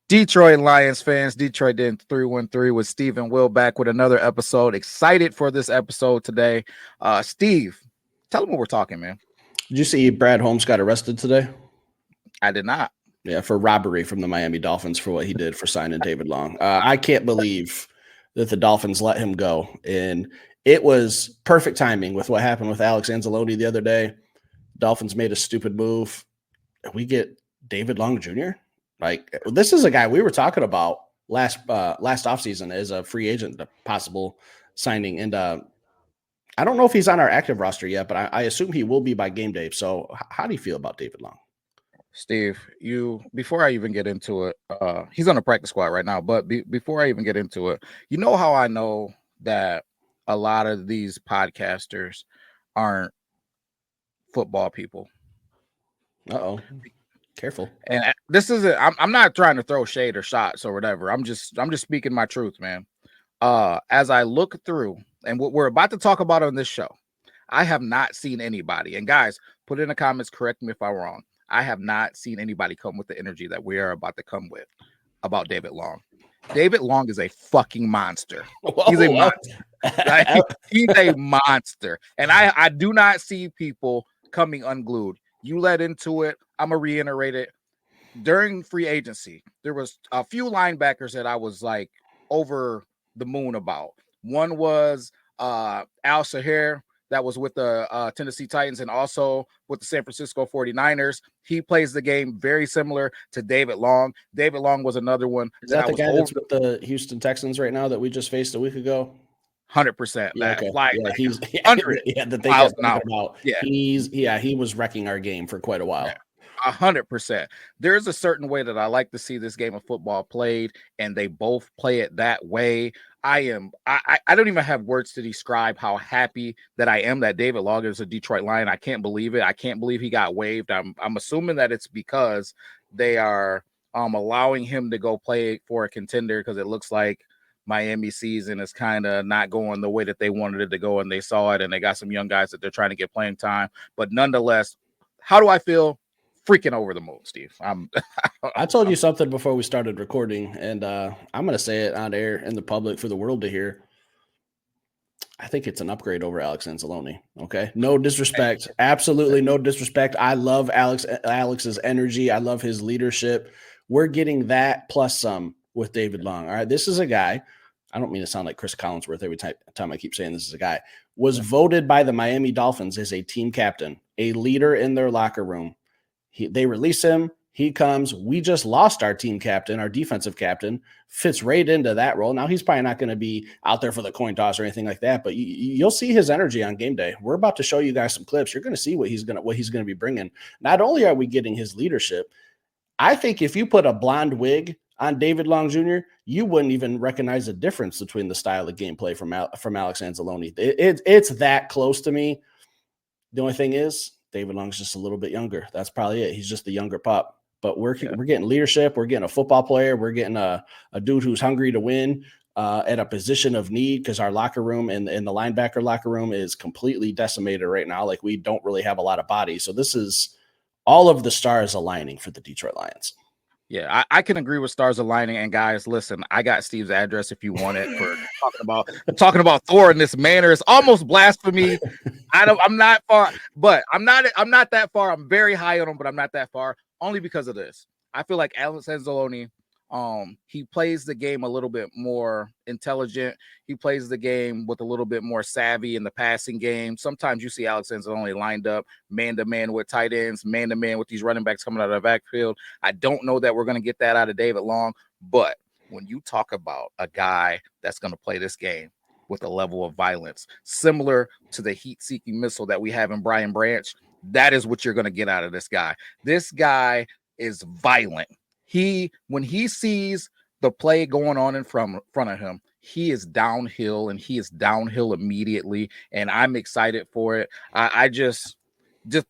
Detroit Lions fans, Detroit Den 313 with Steve and Will back with another episode. Excited for this episode today. Steve, tell them what we're talking, man. Did you see Brad Holmes got arrested today? I did not. Yeah, for robbery from the Miami Dolphins for what he did for signing David Long. I can't believe that the Dolphins let him go. And it was perfect timing with what happened with Alex Anzalone the other day. Dolphins made a stupid move. We get David Long Jr. Like, this is a guy we were talking about last offseason as a free agent, a possible signing. And I don't know if he's on our active roster yet, but I assume he will be by game day. So how do you feel about David Long? Steve, before I even get into it, he's on the practice squad right now, but before I even get into it, you know how I know that a lot of these podcasters aren't football people? Uh-oh. Careful. And this is it. I'm not trying to throw shade or shots or whatever. I'm just speaking my truth, man. As I look through and what we're about to talk about on this show, I have not seen anybody. And guys, put in the comments, correct me if I'm wrong. I have not seen anybody come with the energy that we are about to come with about David Long. David Long is a fucking monster. He's a monster. Like, he's a monster. And I do not see people coming unglued. You led into it. I'm going to reiterate it. During free agency, there was a few linebackers that I was like over the moon about. One was Al Shahir, that was with the Tennessee Titans and also with the San Francisco 49ers. He plays the game very similar to David Long. David Long was another one. Is that the guy that's with the Houston Texans right now that we just faced a week ago? 100%. Yeah, okay. He's 100. Yeah, that they kept talking about. Yeah. He was wrecking our game for quite a while. Yeah. 100%. There's a certain way that I like to see this game of football played, and they both play it that way. I don't even have words to describe how happy that I am that David Long is a Detroit Lion. I can't believe it. I can't believe he got waived. I'm assuming that it's because they are allowing him to go play for a contender, because it looks like Miami season is kind of not going the way that they wanted it to go, and they saw it, and they got some young guys that they're trying to get playing time. But nonetheless, how do I feel? Freaking over the moon, Steve. I told you something before we started recording, and I'm going to say it on air in the public for the world to hear. I think it's an upgrade over Alex Anzalone. Okay, no disrespect, absolutely no disrespect. I love Alex's energy. I love his leadership. We're getting that plus some with David Long. All right, this is a guy. I don't mean to sound like Chris Collinsworth every time I keep saying this is a guy. Was voted by the Miami Dolphins as a team captain, a leader in their locker room. They release him. He comes. We just lost our team captain, our defensive captain, fits right into that role. Now, he's probably not going to be out there for the coin toss or anything like that, but you'll see his energy on game day. We're about to show you guys some clips. You're going to see what he's going to be bringing. Not only are we getting his leadership, I think if you put a blonde wig on David Long Jr., you wouldn't even recognize the difference between the style of gameplay from Alex Anzalone. It's that close to me. The only thing is, David Long's just a little bit younger. That's probably it. He's just a younger pup. But we're getting leadership. We're getting a football player. We're getting a dude who's hungry to win at a position of need, because our locker room and the linebacker locker room is completely decimated right now. Like, we don't really have a lot of bodies. So this is all of the stars aligning for the Detroit Lions. Yeah, I can agree with stars aligning. And guys, listen, I got Steve's address if you want it for talking about Thor in this manner. It's almost blasphemy. I'm not far, but I'm not that far. I'm very high on him, but I'm not that far, only because of this. I feel like Alex Anzalone, he plays the game a little bit more intelligent. He plays the game with a little bit more savvy in the passing game. Sometimes you see Alex Anzalone lined up man-to-man with tight ends, man-to-man with these running backs coming out of the backfield. I don't know that we're going to get that out of David Long, but when you talk about a guy that's going to play this game with a level of violence similar to the heat-seeking missile that we have in Brian Branch, that is what you're going to get out of this guy. This guy is violent. When he sees the play going on in front of him, he is downhill, and he is downhill immediately. And I'm excited for it. I just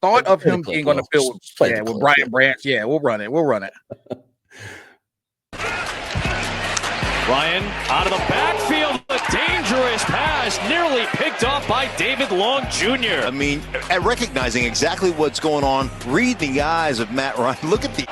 thought of him being on the field with Brian Branch. Yeah, we'll run it. Ryan out of the backfield, a dangerous pass, nearly picked off by David Long Jr. I mean, at recognizing exactly what's going on, read the eyes of Matt Ryan. Look at the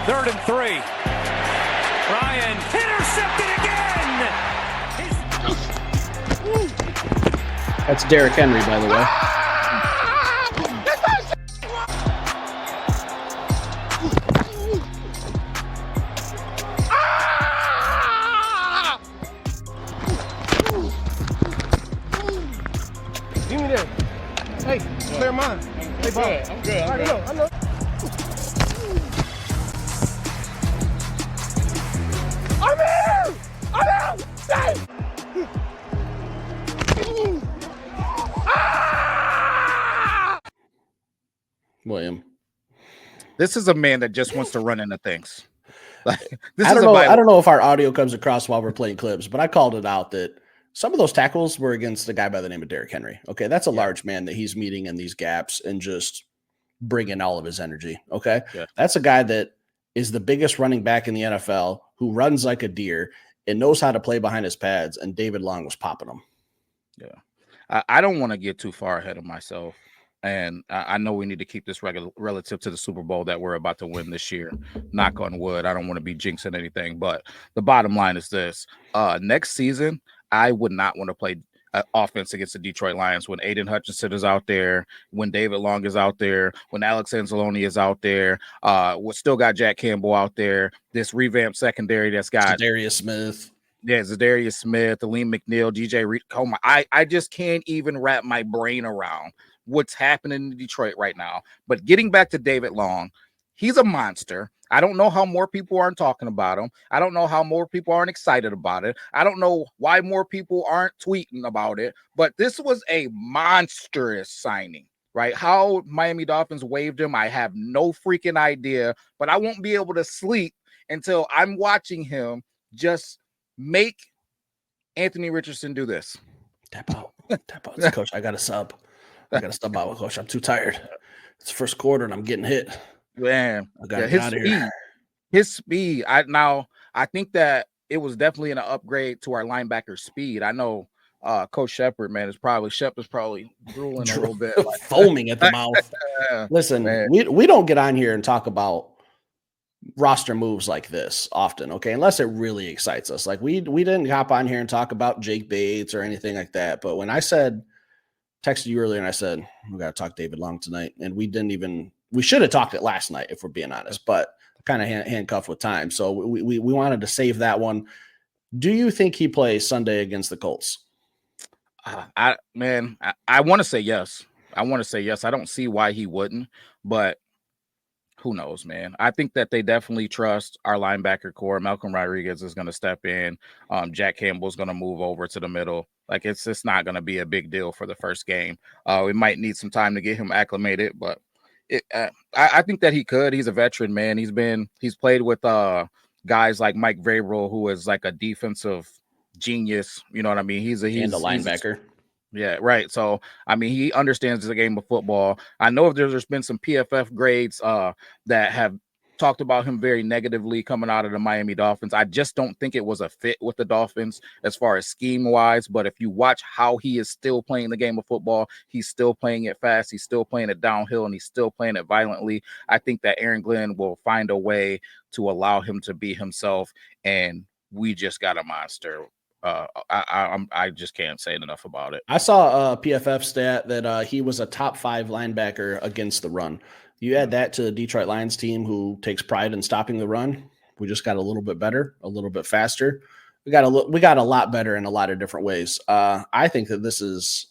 3rd and 3. intercepted again. That's Derrick Henry, by the way. Give me that. Hey, clear mine. Hey, Bob. I'm good. I know. I'm here! I'm out! Hey! William. This is a man that just wants to run into things. Like, this I is don't know if our audio comes across while we're playing clips, but I called it out that some of those tackles were against a guy by the name of Derrick Henry. Okay, that's a large man that he's meeting in these gaps and just bringing all of his energy. Okay, that's a guy that is the biggest running back in the NFL who runs like a deer and knows how to play behind his pads. And David Long was popping him. Yeah, I don't want to get too far ahead of myself. And I know we need to keep this relative to the Super Bowl that we're about to win this year. Knock on wood. I don't want to be jinxing anything, but the bottom line is this. Next season, I would not want to play offense against the Detroit Lions when Aiden Hutchinson is out there, when David Long is out there, when Alex Anzalone is out there. We still got Jack Campbell out there. This revamped secondary that's got Zadarius Smith. Yeah, Zadarius Smith, Aleem McNeil, DJ Reed. Oh my, I just can't even wrap my brain around what's happening in Detroit right now. But getting back to David Long, he's a monster. I don't know how more people aren't talking about him. I don't know how more people aren't excited about it. I don't know why more people aren't tweeting about it. But this was a monstrous signing, right? How Miami Dolphins waived him, I have no freaking idea. But I won't be able to sleep until I'm watching him just make Anthony Richardson do this. Tap out. Coach, I got to sub. I got to step out, Coach. I'm too tired. It's the first quarter and I'm getting hit. Man, I got to get out of here. His speed. I think that it was definitely an upgrade to our linebacker speed. I know Coach Shepard, man, is probably drooling a little bit, like, foaming at the mouth. Listen, we don't get on here and talk about roster moves like this often, okay? Unless it really excites us. Like we didn't hop on here and talk about Jake Bates or anything like that. But when I texted you earlier and I said, we got to talk David Long tonight. And we should have talked it last night, if we're being honest, but kind of handcuffed with time. So we wanted to save that one. Do you think he plays Sunday against the Colts? I want to say yes. I don't see why he wouldn't, but who knows, man? I think that they definitely trust our linebacker core. Malcolm Rodriguez is going to step in. Jack Campbell is going to move over to the middle. Like, it's just not going to be a big deal for the first game. We might need some time to get him acclimated, but I think that he could. He's a veteran, man. He's played with guys like Mike Vrabel, who is like a defensive genius. You know what I mean? He's a linebacker. Yeah, right. So, I mean, he understands the game of football. I know if there's been some PFF grades that have talked about him very negatively coming out of the Miami Dolphins. I just don't think it was a fit with the Dolphins as far as scheme-wise. But if you watch how he is still playing the game of football, he's still playing it fast, he's still playing it downhill, and he's still playing it violently. I think that Aaron Glenn will find a way to allow him to be himself, and we just got a monster. I just can't say enough about it. I saw a PFF stat that he was a top 5 linebacker against the run. You add that to the Detroit Lions team, who takes pride in stopping the run. We just got a little bit better, a little bit faster. We got a lot better in a lot of different ways. I think that this is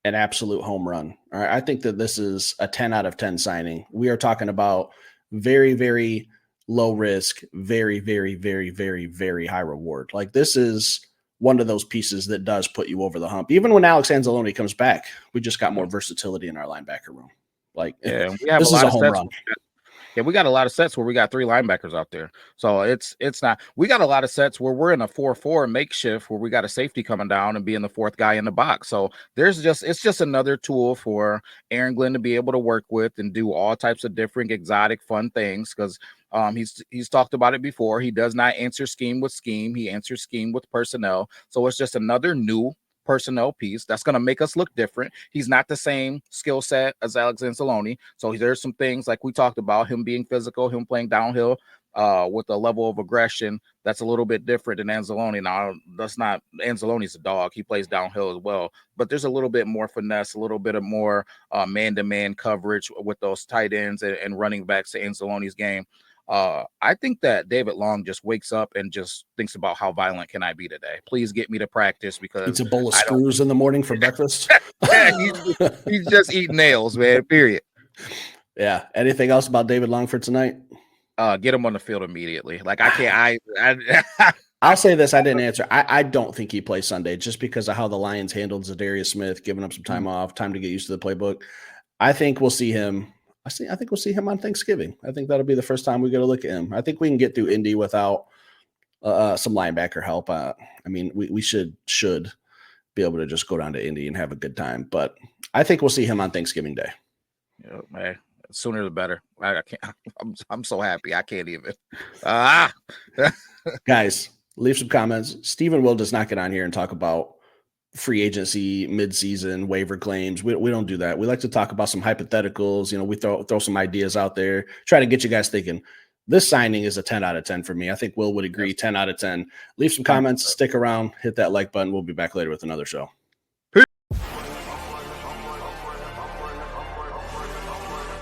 an absolute home run. All right, I think that this is a 10 out of 10 signing. We are talking about very, very low risk, very, very, very, very, very high reward. Like, this is one of those pieces that does put you over the hump. Even when Alex Anzalone comes back, we just got more versatility in our linebacker room. Like, yeah, we have this a lot is a of home sets. run. Yeah, we got a lot of sets where we got 3 linebackers out there. So it's not. We got a lot of sets where we're in a 4-4 makeshift where we got a safety coming down and being the 4th guy in the box. So it's just another tool for Aaron Glenn to be able to work with and do all types of different exotic fun things, because he's talked about it before. He does not answer scheme with scheme. He answers scheme with personnel. So it's just another new personnel piece that's going to make us look different. He's not the same skill set as Alex Anzalone. So there's some things like we talked about, him being physical, him playing downhill. with a level of aggression that's a little bit different than Anzalone. Now, that's not Anzalone's a dog. He plays downhill as well, but there's a little bit more finesse, a little bit of more man-to-man coverage with those tight ends and running backs to Anzalone's game. I think that David Long just wakes up and just thinks about how violent can I be today? Please get me to practice because it's a bowl of screws in the morning for breakfast. he's just eating nails, man. Period. Yeah. Anything else about David Long for tonight? Get him on the field immediately. Like I can't. I'll say this. I didn't answer. I don't think he plays Sunday just because of how the Lions handled Zadarius Smith, giving up some time off, time to get used to the playbook. I think we'll see him. I think we'll see him on Thanksgiving. I think that'll be the first time we get a look at him. I think we can get through Indy without some linebacker help. I mean, we should be able to just go down to Indy and have a good time. But I think we'll see him on Thanksgiving Day. Yeah, man. Sooner the better. I can't. I'm so happy. I can't even. Guys, leave some comments. Stephen Will does not get on here and talk about free agency, midseason, waiver claims. We don't do that. We like to talk about some hypotheticals. We throw some ideas out there, try to get you guys thinking. This signing is a 10 out of 10 for me. I think Will would agree, 10 out of 10. Leave some comments, stick around, hit that like button. We'll be back later with another show.